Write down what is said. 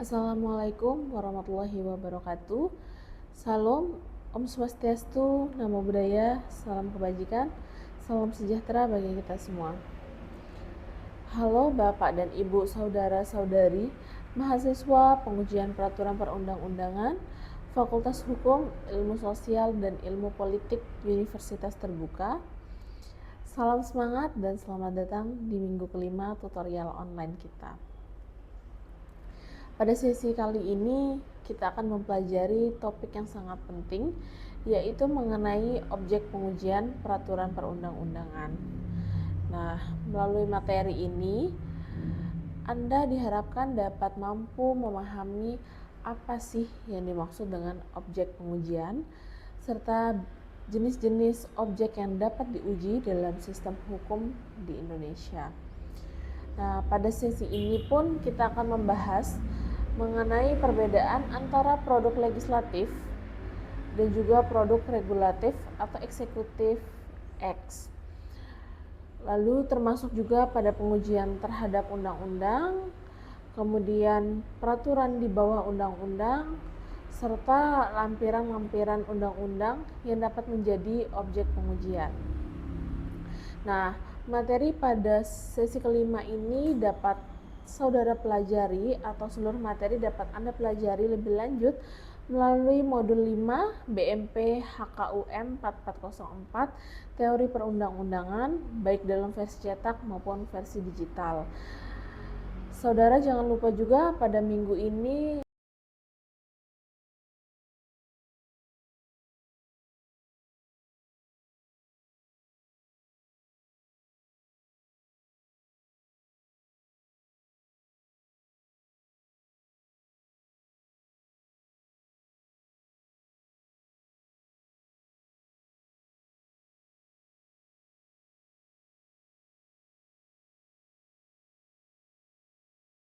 Assalamualaikum warahmatullahi wabarakatuh. Salam, Om Swastiastu, Namo Buddhaya, salam kebajikan, salam sejahtera bagi kita semua. Halo Bapak dan Ibu, saudara-saudari, mahasiswa pengujian peraturan perundang-undangan, Fakultas Hukum, Ilmu Sosial, dan Ilmu Politik Universitas Terbuka. Salam semangat dan selamat datang di minggu kelima tutorial online kita. Pada sesi kali ini kita akan mempelajari topik yang sangat penting, yaitu mengenai objek pengujian peraturan perundang-undangan. Nah, melalui materi ini Anda diharapkan dapat mampu memahami apa sih yang dimaksud dengan objek pengujian serta jenis-jenis objek yang dapat diuji dalam sistem hukum di Indonesia. Nah, pada sesi ini pun kita akan membahas mengenai perbedaan antara produk legislatif dan juga produk regulatif atau eksekutif X. Lalu termasuk juga pada pengujian terhadap undang-undang, kemudian peraturan di bawah undang-undang, serta lampiran-lampiran undang-undang yang dapat menjadi objek pengujian. Nah, materi pada sesi kelima ini dapat saudara pelajari atau seluruh materi dapat Anda pelajari lebih lanjut melalui modul 5 BMP HKUM 4404 Teori Perundang-undangan baik dalam versi cetak maupun versi digital. Saudara jangan lupa juga pada minggu ini